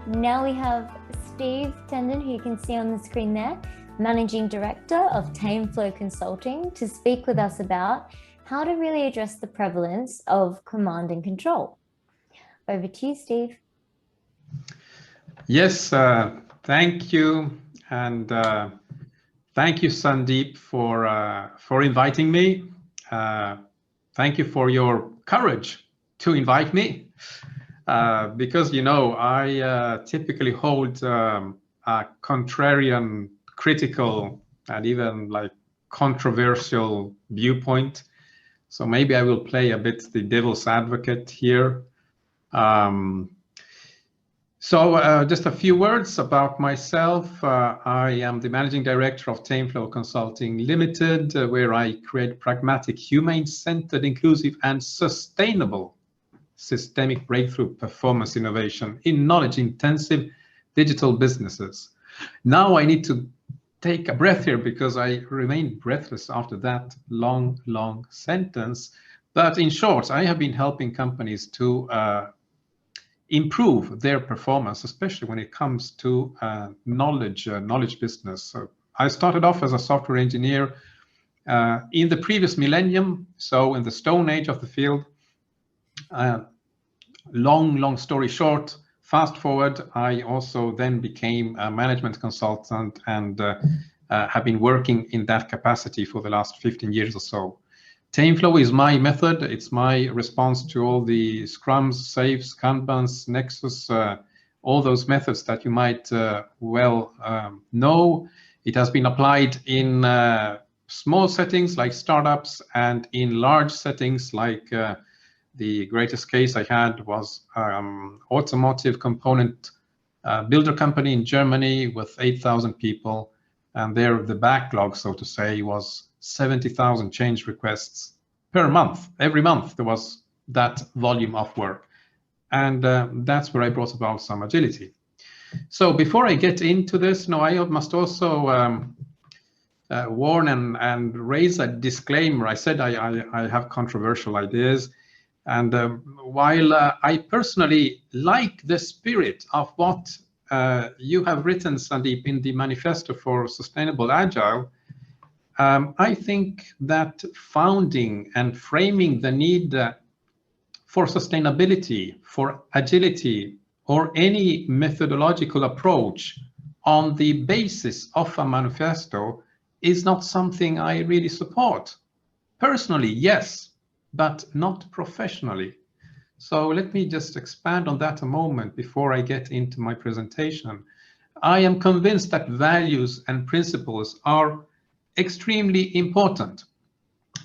Now we have Steve Tendon, who you can see on the screen there, Managing Director of Tame the Flow Consulting, to speak with us about how to really address the prevalence of command and control. Over to you, Steve. Yes, thank you, and thank you, Sandeep, for inviting me. Thank you for your courage to invite me, because I typically hold a contrarian, critical, and even like controversial viewpoint. So maybe I will play a bit the devil's advocate here. So just a few words about myself. I am the Managing Director of Tame the Flow Consulting Limited, where I create pragmatic, humane-centered, inclusive, and sustainable systemic breakthrough performance innovation in knowledge-intensive digital businesses. Now I need to take a breath here because I remain breathless after that long sentence. But in short, I have been helping companies to improve their performance, especially when it comes to knowledge business. So I started off as a software engineer in the previous millennium, so in the Stone Age of the field. Long story short, fast forward, I also then became a management consultant and have been working in that capacity for the last 15 years or so. Tame Flow is my method. It's my response to all the Scrums, Safes, Kanbans, Nexus, all those methods that you might well know. It has been applied in small settings like startups and in large settings like the greatest case I had was automotive component builder company in Germany with 8,000 people. And there the backlog, so to say, was 70,000 change requests per month. Every month there was that volume of work. And that's where I brought about some agility. So before I get into this, I must also warn and raise a disclaimer. I said I have controversial ideas. And while I personally like the spirit of what you have written, Sandeep, in the Manifesto for Sustainable Agile, I think that founding and framing the need for sustainability, for agility, or any methodological approach on the basis of a manifesto is not something I really support. Personally, yes, but not professionally. So let me just expand on that a moment before I get into my presentation. I am convinced that values and principles are extremely important,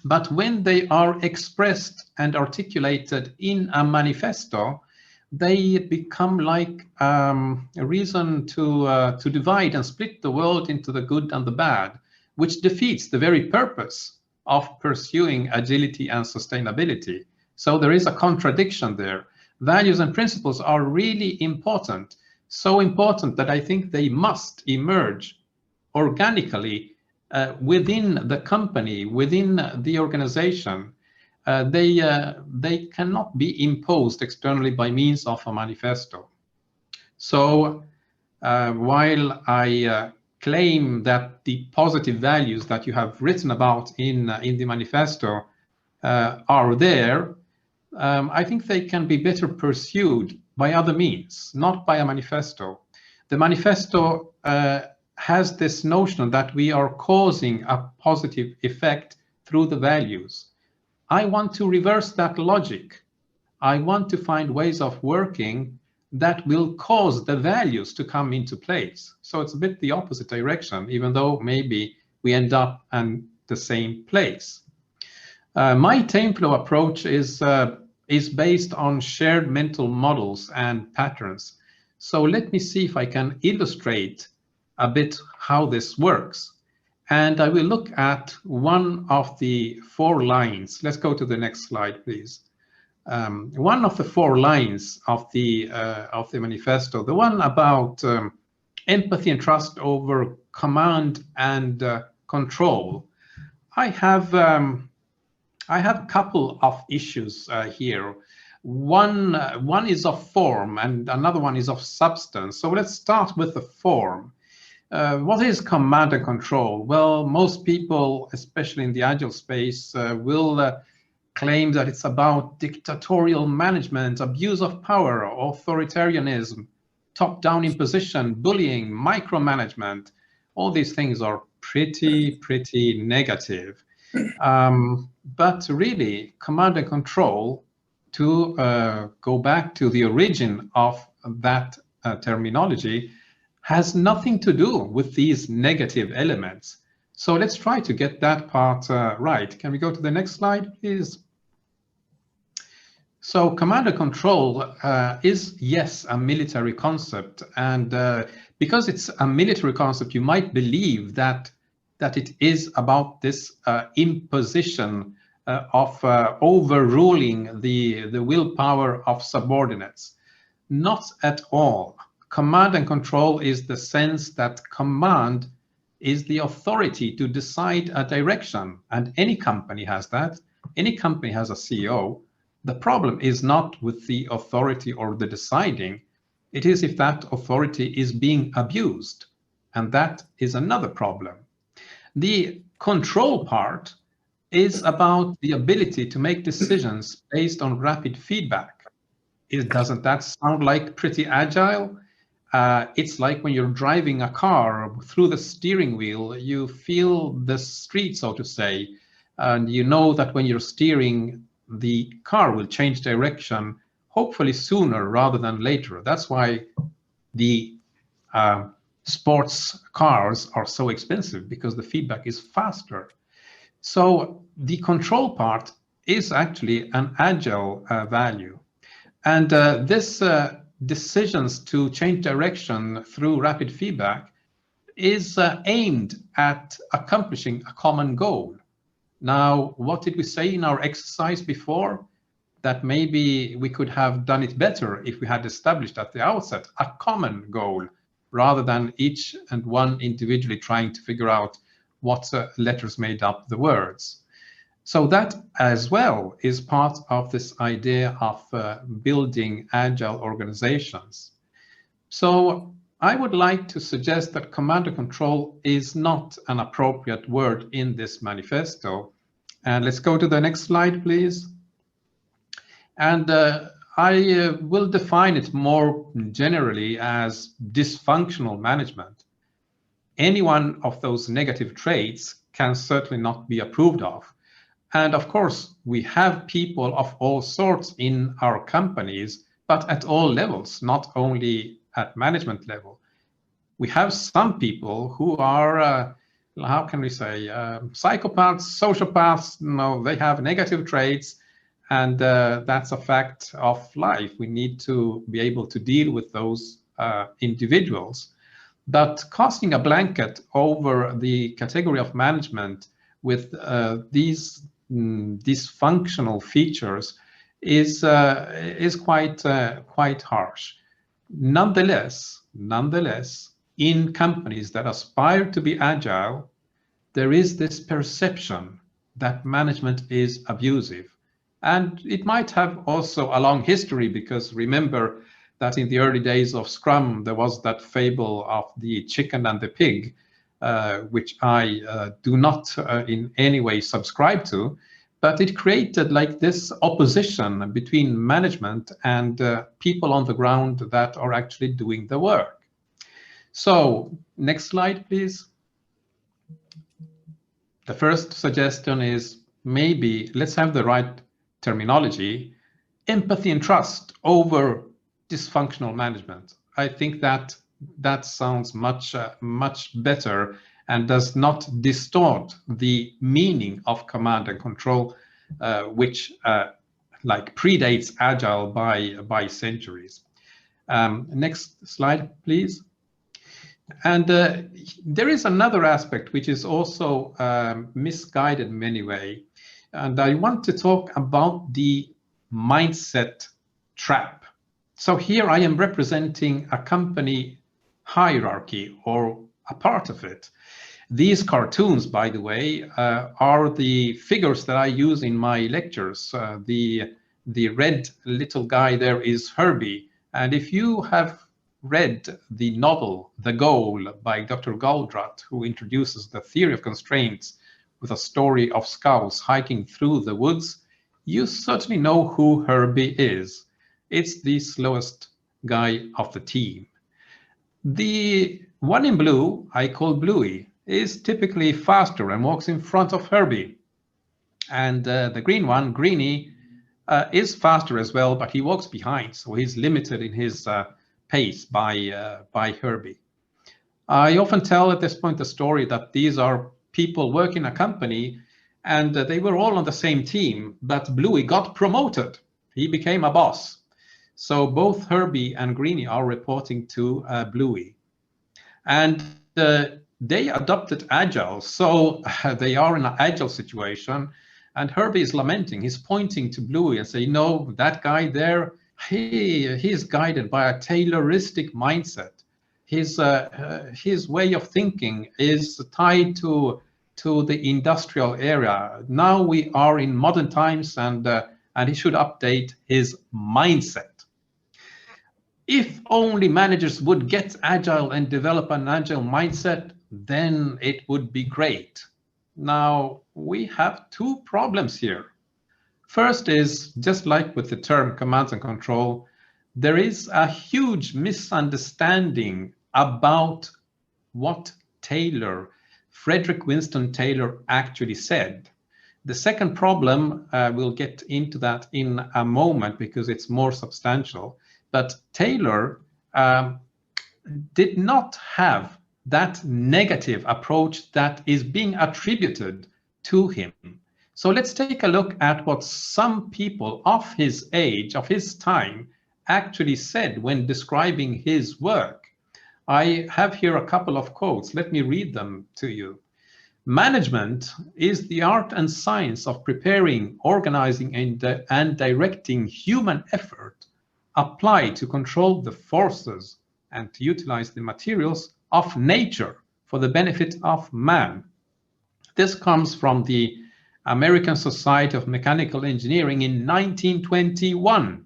but when they are expressed and articulated in a manifesto, they become like a reason to divide and split the world into the good and the bad, which defeats the very purpose of pursuing agility and sustainability. So there is a contradiction there. Values and principles are really important, so important that I think they must emerge organically within the company, within the organization. They cannot be imposed externally by means of a manifesto. So while I claim that the positive values that you have written about in the manifesto are there, I think they can be better pursued by other means, not by a manifesto. The manifesto has this notion that we are causing a positive effect through the values. I want to reverse that logic. I want to find ways of working that will cause the values to come into place. So it's a bit the opposite direction, even though maybe we end up in the same place. My Tame Flow approach is based on shared mental models and patterns. So let me see if I can illustrate a bit how this works. And I will look at one of the 4 lines. Let's go to the next slide, please. One of the 4 lines of the manifesto, the one about empathy and trust over command and control. I have a couple of issues here. One is of form and another one is of substance. So let's start with the form. What is command and control? Well, most people, especially in the agile space, will claim that it's about dictatorial management, abuse of power, authoritarianism, top-down imposition, bullying, micromanagement. All these things are pretty negative. But really, command and control, to go back to the origin of that terminology, has nothing to do with these negative elements. So let's try to get that part right. Can we go to the next slide, please? So command and control is, yes, a military concept. And because it's a military concept, you might believe that it is about this imposition of overruling the willpower of subordinates. Not at all. Command and control is the sense that command is the authority to decide a direction, and any company has that. Any company has a CEO. The problem is not with the authority or the deciding. It is if that authority is being abused, and that is another problem. The control part is about the ability to make decisions based on rapid feedback. Doesn't that sound like pretty agile? It's like when you're driving a car through the steering wheel, you feel the street, so to say, and you know that when you're steering, the car will change direction, hopefully sooner rather than later. That's why the sports cars are so expensive, because the feedback is faster. So the control part is actually an agile value. And this decisions to change direction through rapid feedback is aimed at accomplishing a common goal. Now, what did we say in our exercise before? That maybe we could have done it better if we had established at the outset a common goal, rather than each and one individually trying to figure out what letters made up the words. So that as well is part of this idea of building agile organizations. So I would like to suggest that command and control is not an appropriate word in this manifesto. And let's go to the next slide, please. And I will define it more generally as dysfunctional management. Any one of those negative traits can certainly not be approved of. And of course, we have people of all sorts in our companies, but at all levels, not only at management level. We have some people who are, how can we say, psychopaths, sociopaths. No, they have negative traits, and that's a fact of life. We need to be able to deal with those individuals. But casting a blanket over the category of management with these dysfunctional features is quite harsh. Nonetheless, in companies that aspire to be agile, there is this perception that management is abusive. And it might have also a long history, because remember that in the early days of Scrum, there was that fable of the chicken and the pig, which I do not in any way subscribe to, but it created like this opposition between management and people on the ground that are actually doing the work. So next slide, please. The first suggestion is maybe let's have the right terminology: empathy and trust over dysfunctional management. I think that sounds much better and does not distort the meaning of command and control, which like predates agile by centuries. Next slide, please. And there is another aspect which is also misguided in many ways, and I want to talk about the mindset trap. So here I am representing a company hierarchy, or a part of it. These cartoons, by the way, are the figures that I use in my lectures. The The red little guy there is Herbie. And if you have read the novel The Goal by Dr. Goldratt, who introduces the theory of constraints with a story of scouts hiking through the woods, you certainly know who Herbie is. It's the slowest guy of the team. The one in blue, I call Bluey, is typically faster and walks in front of Herbie. And the green one, Greenie, is faster as well, but he walks behind, so he's limited in his pace by Herbie. I often tell at this point the story that these are people working in a company, and they were all on the same team, but Bluey got promoted. He became a boss. So both Herbie and Greenie are reporting to Bluey. And they adopted Agile, so they are in an Agile situation. And Herbie is lamenting. He's pointing to Bluey and saying, no, that guy there, he is guided by a Tayloristic mindset. His way of thinking is tied to the industrial era. Now we are in modern times, and he should update his mindset. If only managers would get agile and develop an agile mindset, then it would be great. Now, we have two problems here. First is, just like with the term command and control, there is a huge misunderstanding about what Frederick Winston Taylor actually said. The second problem, we'll get into that in a moment because it's more substantial, but Taylor did not have that negative approach that is being attributed to him. So let's take a look at what some people of his age, of his time, actually said when describing his work. I have here a couple of quotes. Let me read them to you. Management is the art and science of preparing, organizing, and directing human effort applied to control the forces and to utilize the materials of nature for the benefit of man. This comes from the American Society of Mechanical Engineering in 1921.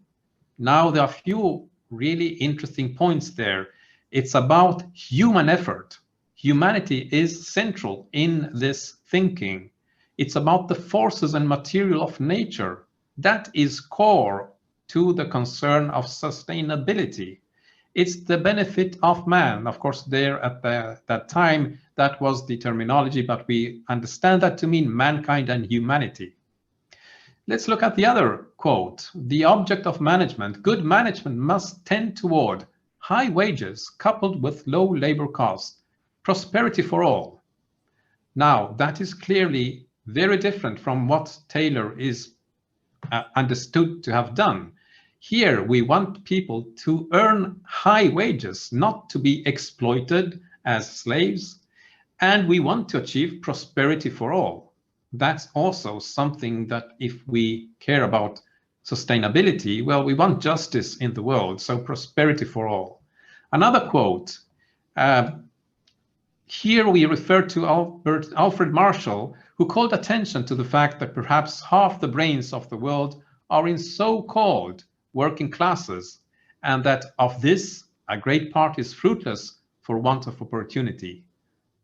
Now, there are a few really interesting points there. It's about human effort. Humanity is central in this thinking. It's about the forces and material of nature. That is core to the concern of sustainability. It's the benefit of man. Of course, there at that time, that was the terminology, but we understand that to mean mankind and humanity. Let's look at the other quote. The object of management, good management must tend toward high wages coupled with low labor costs, prosperity for all. Now, that is clearly very different from what Taylor is understood to have done. Here, we want people to earn high wages, not to be exploited as slaves, and we want to achieve prosperity for all. That's also something that if we care about sustainability, well, we want justice in the world, so prosperity for all. Another quote, here we refer to Alfred Marshall, who called attention to the fact that perhaps half the brains of the world are in so-called working classes, and that of this, a great part is fruitless for want of opportunity.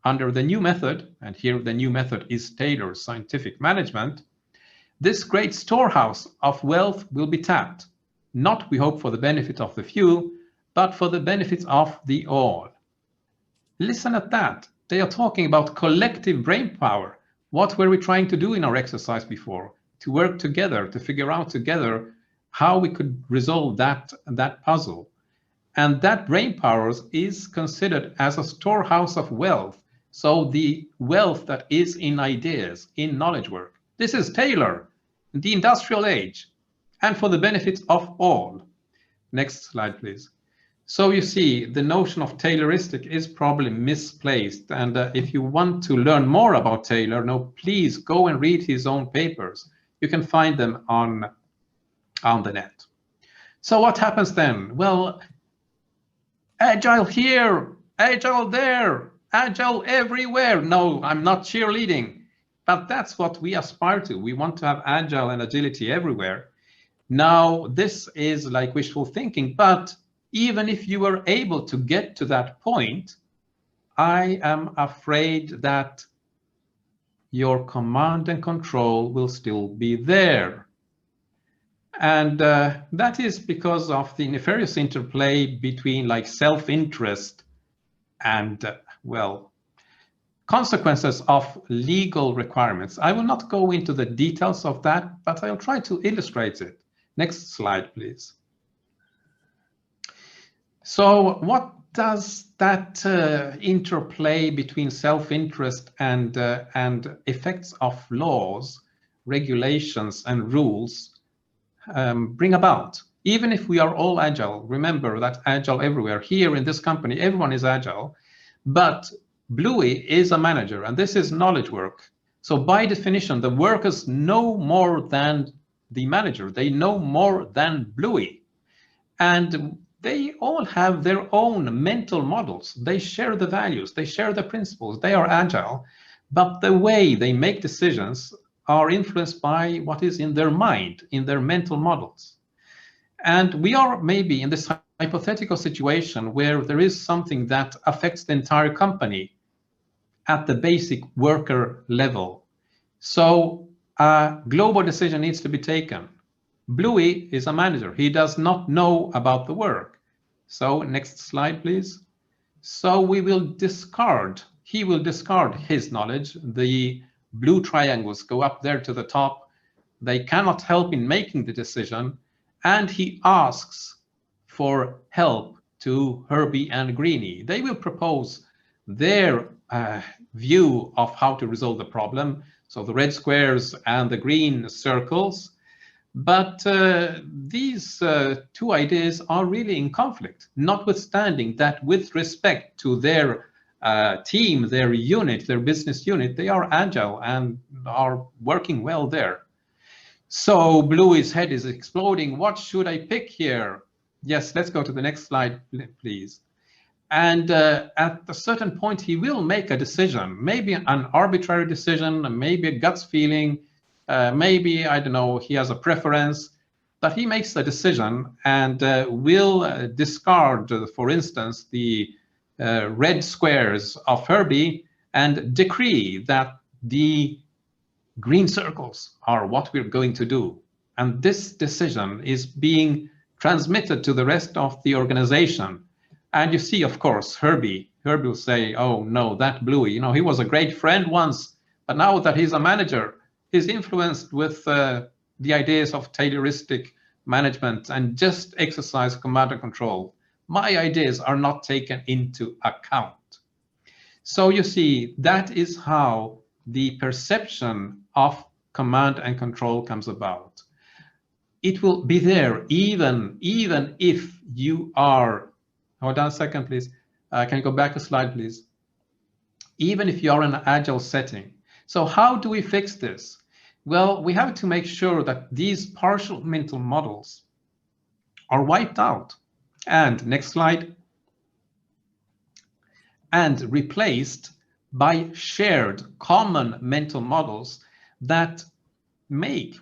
Under the new method, and here the new method is Taylor's scientific management, this great storehouse of wealth will be tapped, not, we hope, for the benefit of the few, but for the benefit of the all. Listen at that. They are talking about collective brain power. What were we trying to do in our exercise before? To work together, to figure out together how we could resolve that puzzle. And that brain power is considered as a storehouse of wealth. So the wealth that is in ideas, in knowledge work. This is Taylor, the industrial age, and for the benefit of all. Next slide, please. So you see, the notion of Tayloristic is probably misplaced. And if you want to learn more about Taylor, please go and read his own papers. You can find them on the net. So what happens then? Well, agile here, agile there, agile everywhere. No, I'm not cheerleading, but that's what we aspire to. We want to have agile and agility everywhere. Now, this is like wishful thinking, but even if you were able to get to that point, I am afraid that your command and control will still be there. And that is because of the nefarious interplay between like self-interest and, well, consequences of legal requirements. I will not go into the details of that, but I'll try to illustrate it. Next slide, please. So what does that interplay between self-interest and effects of laws, regulations, and rules bring about? Even if we are all agile, remember that agile everywhere. Here in this company, everyone is agile, but Bluey is a manager, and this is knowledge work. So by definition, the workers know more than the manager. They know more than Bluey. And they all have their own mental models. They share the values, they share the principles, they are agile, but the way they make decisions are influenced by what is in their mind, in their mental models. And we are maybe in this hypothetical situation where there is something that affects the entire company at the basic worker level. So a global decision needs to be taken. Bluey is a manager. He does not know about the work. So next slide, please. So we will discard, he will discard his knowledge. The blue triangles go up there to the top. They cannot help in making the decision. And he asks for help to Herbie and Greenie. They will propose their view of how to resolve the problem. So the red squares and the green circles. But these two ideas are really in conflict, notwithstanding that with respect to their team, their unit, their business unit, they are agile and are working well there. So Bluey's head is exploding. What should I pick here? Yes, let's go to the next slide, please. And at a certain point, he will make a decision, maybe an arbitrary decision, maybe a gut feeling, maybe, I don't know, he has a preference, but he makes a decision and will discard, for instance, the red squares of Herbie and decree that the green circles are what we're going to do. And this decision is being transmitted to the rest of the organization. And you see, of course, Herbie will say, oh no, that Bluey, you know, he was a great friend once, but now that he's a manager, he's influenced with the ideas of Tayloristic management and just exercise command and control. My ideas are not taken into account. So you see, that is how the perception of command and control comes about. It will be there even if you are, hold on a second, please. Can you go back a slide, please? Even if you are in an agile setting. So how do we fix this? Well, we have to make sure that these partial mental models are wiped out. And next slide. And replaced by shared common mental models that make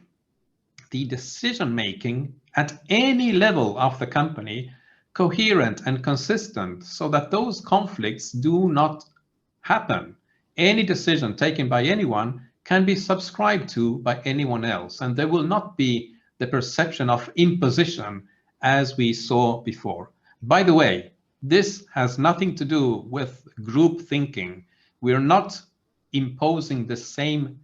the decision-making at any level of the company coherent and consistent so that those conflicts do not happen. Any decision taken by anyone can be subscribed to by anyone else, and there will not be the perception of imposition as we saw before. By the way, this has nothing to do with group thinking. We're not imposing the same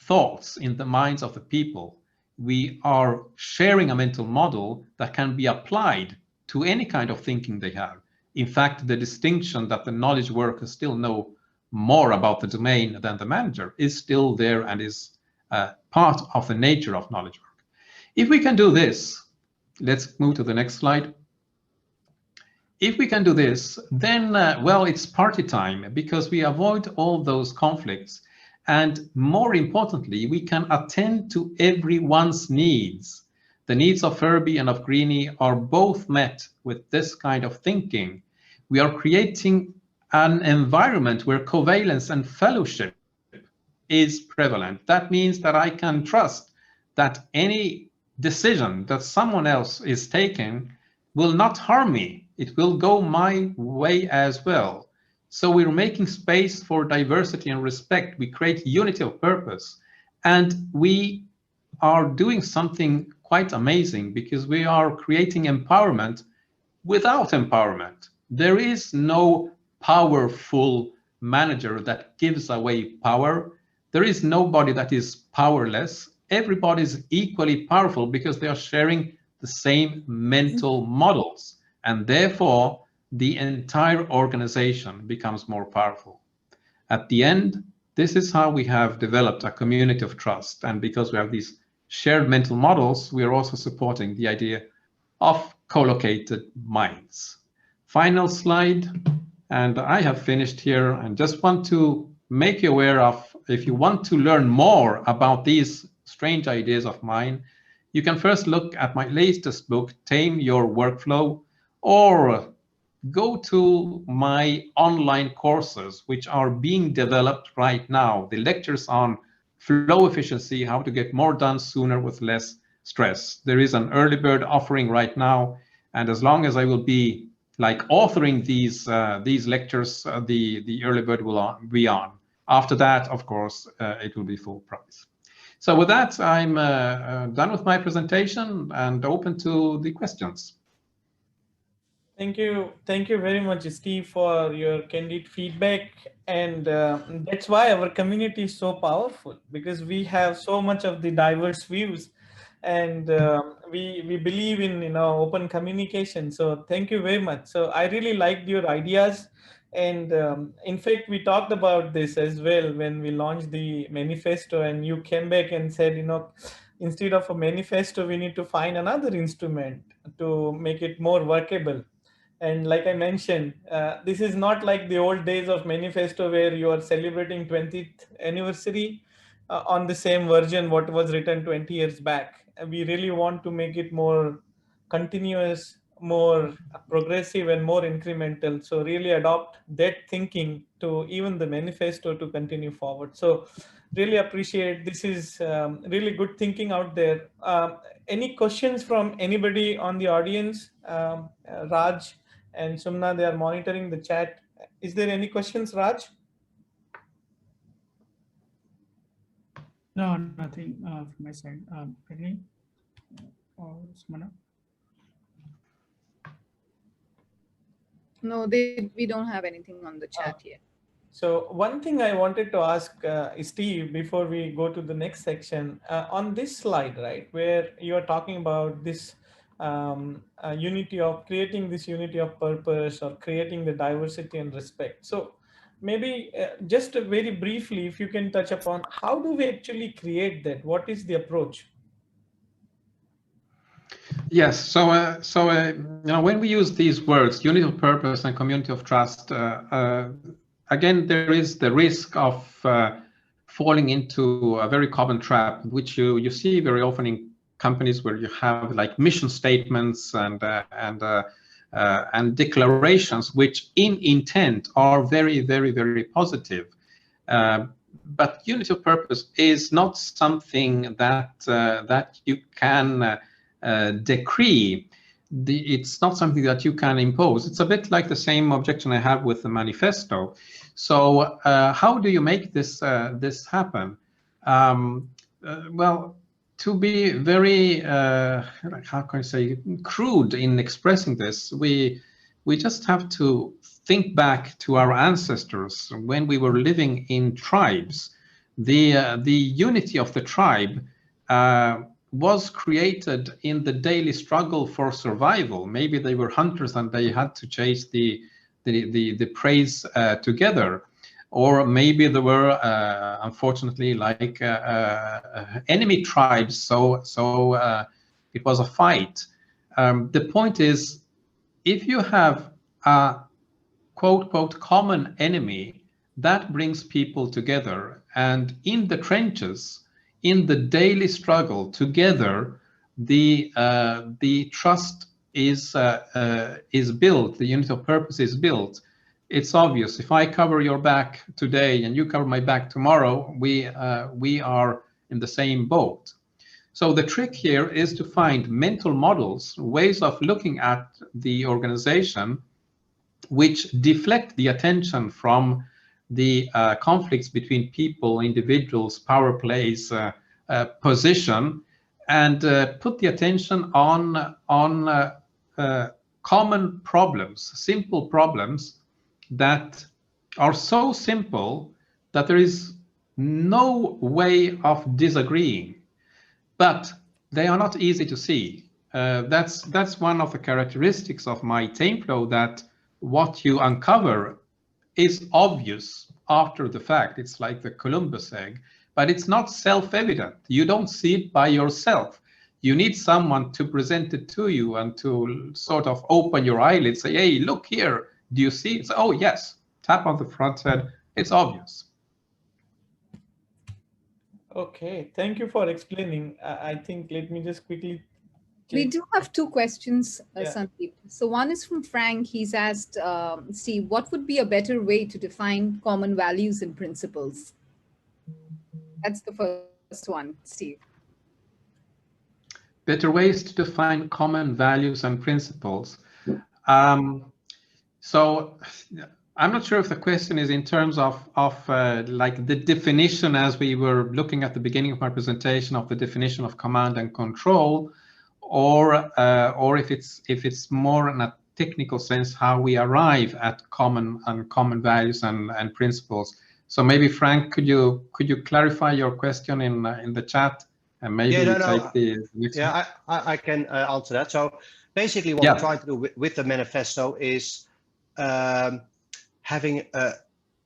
thoughts in the minds of the people. We are sharing a mental model that can be applied to any kind of thinking they have. In fact, the distinction that the knowledge workers still know more about the domain than the manager is still there and is part of the nature of knowledge work. If we can do this, let's move to the next slide. If we can do this, then, well, it's party time because we avoid all those conflicts. And more importantly, we can attend to everyone's needs. The needs of Herbie and of Greenie are both met with this kind of thinking. We are creating an environment where covalence and fellowship is prevalent. That means that I can trust that any decision that someone else is taking will not harm me. It will go my way as well. So we're making space for diversity and respect. We create unity of purpose. And we are doing something quite amazing because we are creating empowerment without empowerment. There is no powerful manager that gives away power. There is nobody that is powerless. Everybody is equally powerful because they are sharing the same mental models. And therefore, the entire organization becomes more powerful. At the end, this is how we have developed a community of trust. And because we have these shared mental models, we are also supporting the idea of co-located minds. Final slide, and I have finished here and just want to make you aware of, if you want to learn more about these strange ideas of mine, you can first look at my latest book, Tame Your Workflow, or go to my online courses, which are being developed right now. The lectures on flow efficiency, how to get more done sooner with less stress. There is an early bird offering right now, and as long as I will be like authoring these lectures, the early bird will be on. After that, of course, it will be full price. So with that, I'm done with my presentation and open to the questions. Thank you very much, Steve, for your candid feedback. And that's why our community is so powerful, because we have so much of the diverse views, and we believe in open communication. So thank you very much. So I really liked your ideas, and in fact we talked about this as well when we launched the manifesto, and you came back and said, instead of a manifesto, we need to find another instrument to make it more workable. And like I mentioned, this is not like the old days of manifesto where you are celebrating 20th anniversary on the same version what was written 20 years back. We really want to make it more continuous, more progressive, and more incremental. So really adopt that thinking to even the manifesto to continue forward. So really appreciate, this is really good thinking out there. Any questions from anybody on the audience? Raj and Sumna, they are monitoring the chat. Is there any questions, Raj? No, nothing from my side. Any or Sumana? No, we don't have anything on the chat yet. So one thing I wanted to ask Steve before we go to the next section, on this slide, right, where you are talking about this unity of creating this unity of purpose, or creating the diversity and respect. So maybe just very briefly, if you can touch upon how do we actually create that? What is the approach? Yes, so when we use these words, unity of purpose and community of trust, again, there is the risk of falling into a very common trap, which you see very often in companies where you have like mission statements and declarations, which in intent are very, very, very positive. But unity of purpose is not something that you can decree. It's not something that you can impose. It's a bit like the same objection I have with the manifesto. So how do you make this happen? Well, to be very how can I say, crude in expressing this, we just have to think back to our ancestors when we were living in tribes. The unity of the tribe was created in the daily struggle for survival. Maybe they were hunters and they had to chase the prey together, or maybe there were unfortunately like enemy tribes. So it was a fight. The point is, if you have a quote common enemy, that brings people together, and in the trenches, in the daily struggle together, the trust is built, the unity of purpose is built. It's obvious. If I cover your back today and you cover my back tomorrow, we are in the same boat. So the trick here is to find mental models, ways of looking at the organization, which deflect the attention from the conflicts between people, individuals, power plays, position, and put the attention on common problems, simple problems that are so simple that there is no way of disagreeing, but they are not easy to see. That's one of the characteristics of my Tame Flow, that what you uncover is obvious after the fact. It's like the Columbus egg, but it's not self-evident. You don't see it by yourself. You need someone to present it to you and to sort of open your eyelids, say, hey, look here, do you see it? So, oh yes, tap on the front head, it's obvious. Okay, thank you for explaining. I think let me just quickly. We do have two questions, Yeah. Sandeep. So one is from Frank. He's asked, Steve, what would be a better way to define common values and principles? That's the first one, Steve. Better ways to define common values and principles. So I'm not sure if the question is in terms of like the definition, as we were looking at the beginning of my presentation, of the definition of command and control, or if it's more in a technical sense, how we arrive at common values and principles. So maybe Frank, could you clarify your question in the chat, and maybe take the next one? Yeah, I can answer that. So basically, what we're trying to do with the manifesto is having a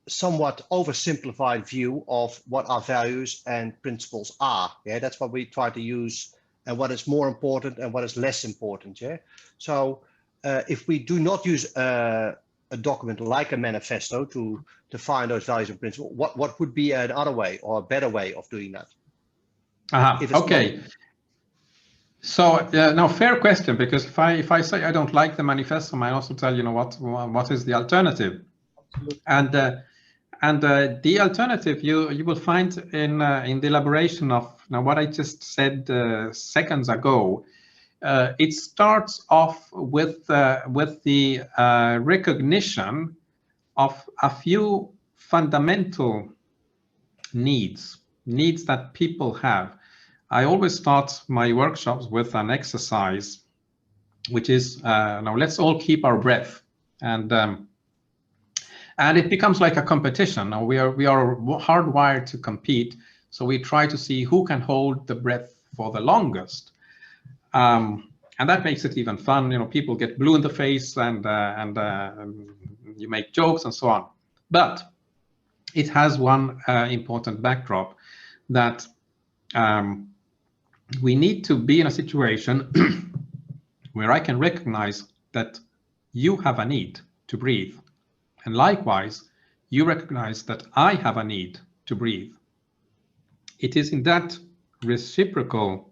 somewhat oversimplified view of what our values and principles are. Yeah, that's what we try to use, and what is more important and what is less important. Yeah. So if we do not use a document like a manifesto to define those values and principles, what would be another way or a better way of doing that? Okay. So now, fair question, because if I say I don't like the manifesto, I also tell what is the alternative. Absolutely. And the alternative you will find in the elaboration of what I just said seconds ago. It starts off with the recognition of a few fundamental needs that people have. I always start my workshops with an exercise, which is now let's all keep our breath, and it becomes like a competition. Now we are hardwired to compete, so we try to see who can hold the breath for the longest, and that makes it even fun. People get blue in the face, and you make jokes and so on. But it has one important backdrop, that we need to be in a situation where I can recognize that you have a need to breathe, and likewise you recognize that I have a need to breathe. It is in that reciprocal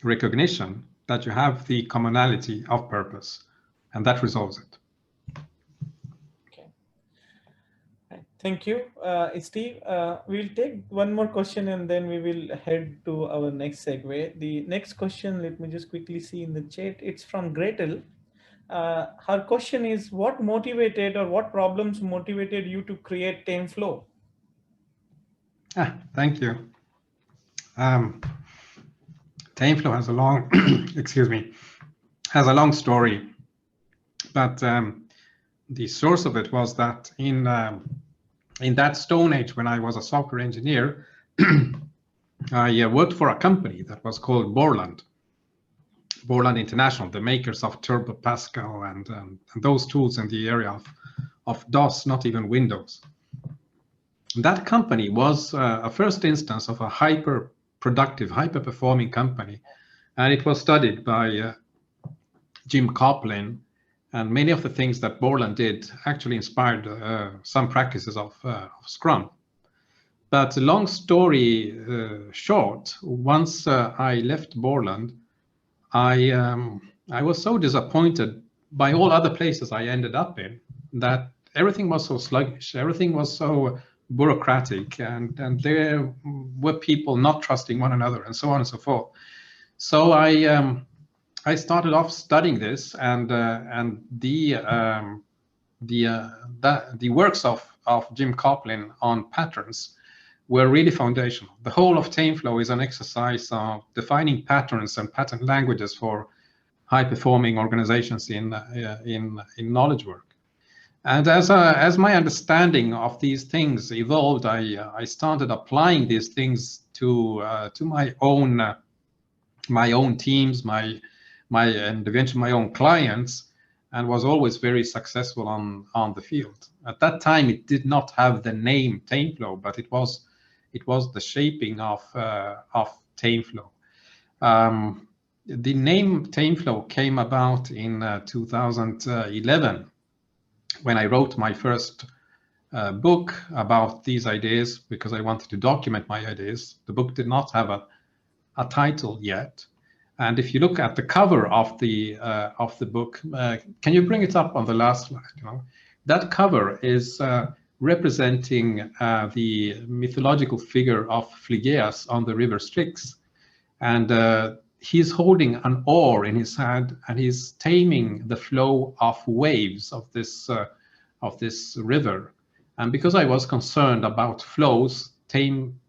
recognition that you have the commonality of purpose, and that resolves it. Thank you, Steve. We'll take one more question and then we will head to our next segue. The next question, let me just quickly see in the chat. It's from Gretel. Her question is, what motivated or what problems motivated you to create Tame Flow? Thank you. Tame Flow has a long, has a long story, but the source of it was that in that Stone Age, when I was a software engineer, I worked for a company that was called Borland International, the makers of Turbo Pascal and those tools in the area of DOS, not even Windows. That company was a first instance of a hyper-productive, hyper-performing company, and it was studied by Jim Coplin. And many of the things that Borland did actually inspired some practices of Scrum. But long story short, once I left Borland, I was so disappointed by all other places I ended up in, that everything was so sluggish, everything was so bureaucratic, and there were people not trusting one another, and so on and so forth. So I started off studying this, and the works of Jim Coplin on patterns were really foundational. The whole of Tame Flow is an exercise of defining patterns and pattern languages for high-performing organizations in knowledge work. And as my understanding of these things evolved, I started applying these things to my own teams, and eventually my own clients, and was always very successful on the field. At that time, it did not have the name Tame Flow, but it was the shaping of Tame Flow. The name Tame Flow came about in 2011 when I wrote my first book about these ideas, because I wanted to document my ideas. The book did not have a title yet. And if you look at the cover of the book, can you bring it up on the last slide? That cover is representing the mythological figure of Phlegeas on the river Styx, and he's holding an oar in his hand, and he's taming the flow of waves of this river. And because I was concerned about flows, Tame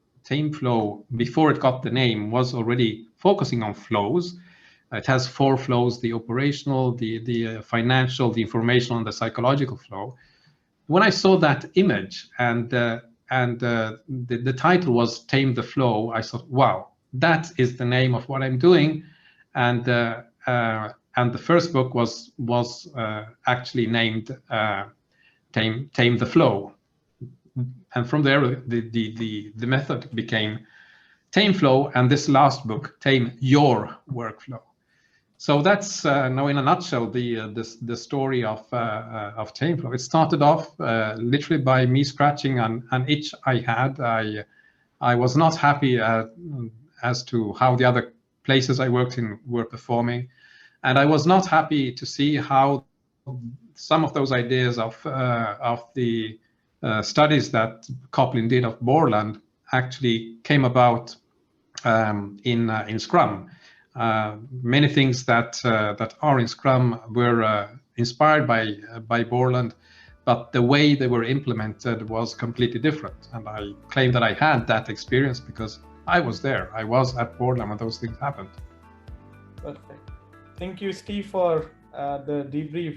Flow, before it got the name, was already focusing on flows. It has 4 flows: the operational, the financial, the informational, and the psychological flow. When I saw that image and the title was Tame the Flow, I thought, wow, that is the name of what I'm doing. And the first book was actually named Tame the Flow. And from there, the method became Tame Flow, and this last book, Tame Your Workflow. So that's now in a nutshell the story of Tame Flow. It started off literally by me scratching an itch I had. I was not happy as to how the other places I worked in were performing, and I was not happy to see how some of those ideas of the studies that Coplin did of Borland actually came about in Scrum. Many things that are in Scrum were inspired by Borland, but the way they were implemented was completely different. And I claim that I had that experience because I was there. I was at Borland when those things happened. Perfect. Thank you, Steve, for the debrief.